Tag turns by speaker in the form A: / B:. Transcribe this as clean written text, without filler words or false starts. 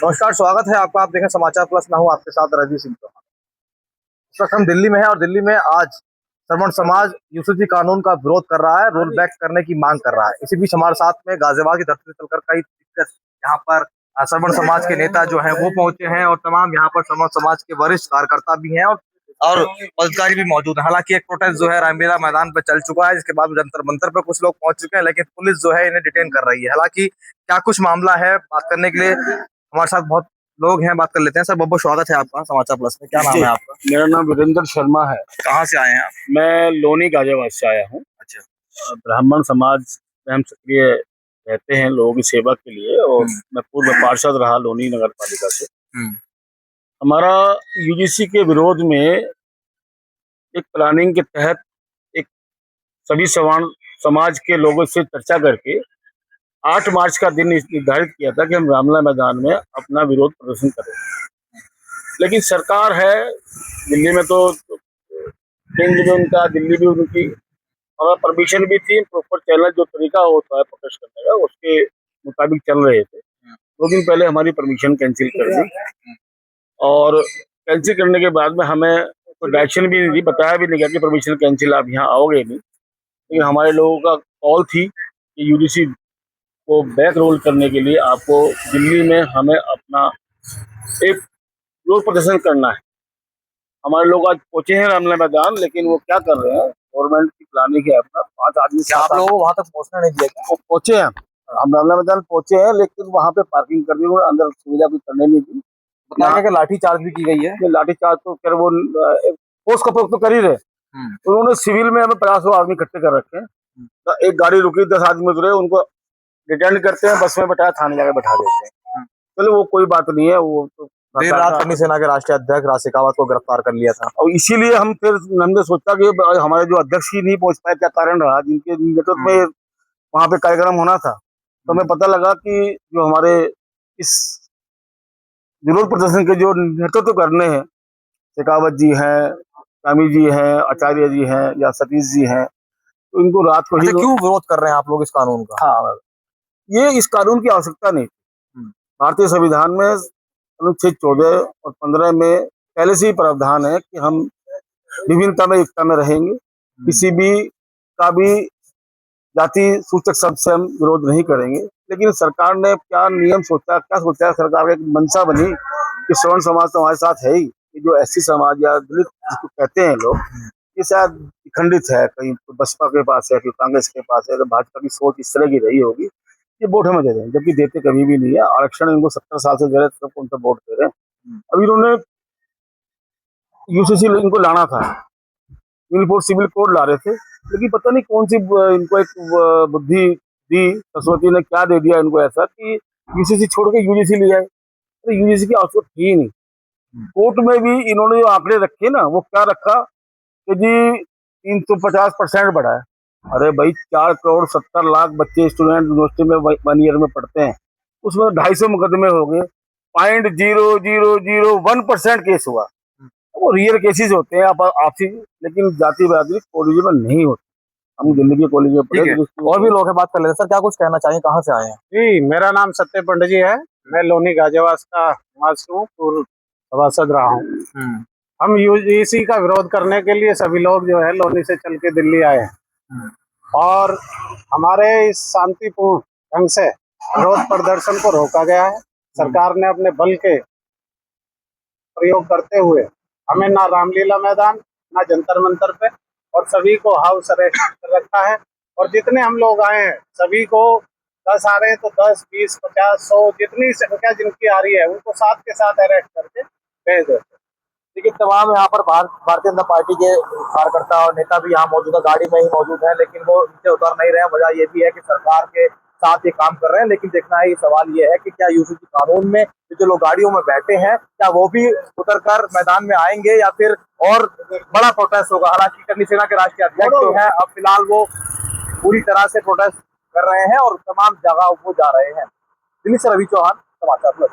A: नमस्कार, स्वागत है आपका। आप देखें समाचार प्लस, मैं हूं आपके साथ रणजीत सिंह चौहान। इस वक्त हम दिल्ली में हैं और दिल्ली में आज श्रवण समाज यूसीसी कानून का विरोध कर रहा है, रोल बैक करने की मांग कर रहा है। इसी बीच हमारे साथ में गाजियाबाद की धरती से चलकर कई दिग्गज यहाँ पर श्रवण समाज के नेता जो है वो पहुंचे हैं और तमाम यहाँ पर श्रवण समाज के वरिष्ठ कार्यकर्ता भी हैं और पदाधिकारी भी मौजूद है। हालांकि एक प्रोटेस्ट जो है रामलीला मैदान पर चल चुका है, जिसके बाद जंतर मंतर पर कुछ लोग पहुंच चुके हैं, लेकिन पुलिस जो है इन्हें डिटेन कर रही है। हालांकि क्या कुछ मामला है, बात करने के लिए हमारे साथ बहुत लोग हैं, बात कर लेते हैं। सर, बहुत बहुत स्वागत है आपका समाचार प्लस में। क्या नाम है आपका?
B: मेरा नाम वीरेंद्र शर्मा है।
A: कहाँ से आए हैं आप?
B: मैं लोनी गाजियाबाद से आया हूँ।
A: अच्छा।
B: ब्राह्मण समाज में हम सक्रिय रहते हैं लोगों की सेवा के लिए, और मैं पूर्व पार्षद रहा लोनी नगर पालिका से। हमारा यूजीसी के विरोध में एक प्लानिंग के तहत एक सभी सवर्ण समाज के लोगों से चर्चा करके 8 मार्च का दिन निर्धारित किया था कि हम रामलीला मैदान में अपना विरोध प्रदर्शन करें। लेकिन सरकार है दिल्ली में, तो केंद्र भी उनका, दिल्ली भी उनकी, और परमिशन भी थी। प्रॉपर चैनल जो तरीका होता है प्रोटेस्ट करने का, उसके मुताबिक चल रहे थे। 2 दिन पहले हमारी परमिशन कैंसिल कर दी, और कैंसिल करने के बाद में हमें कोई डायरेक्शन भी नहीं दी, बताया भी नहीं गया कि परमिशन कैंसिल, आप यहाँ आओगे नहीं। लेकिन हमारे लोगों का कॉल थी कि यूडीसी को बैक रोल करने के लिए आपको दिल्ली में हमें अपना एक विरोध प्रदर्शन करना है। हमारे लोग आज पहुंचे हैं रामलीला मैदान, लेकिन वो क्या कर रहे हैं, गवर्नमेंट की प्लानिंग है अपना 5 आदमी।
A: क्या आप लोगों को वहां तक पहुंचना नहीं दिया क्या?
B: वो पहुंचे हैं, हम रामलीला मैदान पहुंचे हैं, लेकिन वहां पे पार्किंग कर दी उन्होंने, अंदर सुविधा कुछ करने नहीं दी।
A: बताया कि लाठी चार्ज भी की गई है।
B: लाठी चार्ज तो फिर वो फोर्स का प्रयोग तो कर ही रहे। उन्होंने सिविल में हमें 50 आदमी इकट्ठे कर रखे हैं। तो एक गाड़ी रुकी, 10 आदमी उतरे, उनको रिटर्न करते हैं, बस में बैठाया, थाने जाकर बैठा देते हैं। चलो वो कोई बात नहीं है। वो तो
A: देर रात कर्नी सेना के राष्ट्रीय अध्यक्ष राज शेखावत को गिरफ्तार कर लिया था,
B: और इसीलिए हमने सोचा कि हमारे जो अध्यक्ष ही नहीं पहुंच पाए, क्या कारण रहा, जिनके नेतृत्व में वहां पे कार्यक्रम होना था। तो हमें पता लगा कि जो हमारे इस विरोध प्रदर्शन के जो नेतृत्व करने हैं, शेखावत जी हैं, स्वामी जी हैं, आचार्य जी हैं, या सतीश जी हैं, तो इनको रात को ही
A: क्यों विरोध कर रहे हैं आप लोग इस कानून का?
B: हाँ, ये इस कानून की आवश्यकता नहीं। भारतीय संविधान में अनुच्छेद 14 और 15 में पहले से ही प्रावधान है कि हम विभिन्नता में एकता में रहेंगे। किसी भी का भी जाति सूचक शब्द से हम विरोध नहीं करेंगे। लेकिन सरकार ने क्या नियम सोचा, क्या सोचा, सरकार की मंशा बनी कि श्रवण समाज तो हमारे साथ है ही, ये जो एससी समाज या दलित जिसको कहते हैं लोग, ये शायद खंडित है, कहीं तो बसपा के पास है, कहीं कांग्रेस के पास है, तो भाजपा की सोच इस तरह की रही होगी, ये वोट हमें दे रहे हैं, जबकि देते कभी भी नहीं है। आरक्षण इनको 70 साल से दे रहे, तो उनको वोट दे रहे हैं। अब इन्होंने यूसीसी इनको लाना था, सिविल कोड ला रहे थे, लेकिन पता नहीं कौन सी इनको एक बुद्धि दी, सरस्वती ने क्या दे दिया इनको ऐसा कि यूसीसी छोड़ के यूजीसी ले जाए। तो यूजीसी की आवश्यकता थी ही नहीं। कोर्ट में भी इन्होंने जो आंकड़े रखे ना, वो क्या रखा कि जी 350% बढ़ा है। अरे भाई, 4 करोड़ 70 लाख बच्चे स्टूडेंट यूनिवर्सिटी में 1 ईयर में पढ़ते हैं, उसमें 250 मुकदमे हो गए, 0.0001% केस हुआ। वो रियल केसेस होते हैं आपसी, लेकिन जाति बरादरी कॉलेज में नहीं होती। हम दिल्ली के कॉलेज में पढ़े।
A: और भी लोग हैं, बात कर लेते हैं। सर, क्या कुछ कहना चाहिए, कहाँ से आए हैं?
C: जी, मेरा नाम सत्य पंडित जी है। मैं लोनी गाजियाबाद का निवासी हूँ, पूर्व सभासद रहा हूँ। हम यूजीसी का विरोध करने के लिए सभी लोग जो है लोनी से चल के दिल्ली आए हैं, और हमारे इस शांतिपूर्ण ढंग से विरोध प्रदर्शन को रोका गया है। सरकार ने अपने बल के प्रयोग करते हुए हमें ना रामलीला मैदान, ना जंतर मंतर पे, और सभी को हाउस अरेस्ट कर रखा है। और जितने हम लोग आए हैं, सभी को 10 आ रहे हैं तो 10, 20, 50, 100 जितनी संख्या जिनकी आ रही है, उनको साथ के साथ अरेस्ट करके भेज देते।
A: देखिए, तमाम यहाँ पर भारतीय जनता पार्टी के कार्यकर्ता और नेता भी यहाँ मौजूद है, गाड़ी में ही मौजूद है, लेकिन वो नीचे उतर नहीं रहे हैं। वजह ये भी है कि सरकार के साथ ये काम कर रहे हैं। लेकिन देखना है, सवाल ये है कि क्या यूसीसी कानून में जो लोग गाड़ियों में बैठे हैं, क्या वो भी उतरकर मैदान में आएंगे या फिर और बड़ा प्रोटेस्ट होगा? हालांकि कर्नी सेना के राष्ट्रीय अध्यक्ष जो है, अब फिलहाल वो पूरी तरह से प्रोटेस्ट कर रहे हैं और तमाम जगह वो जा रहे हैं। दिल्ली से रवि चौहान, समाचार प्लस।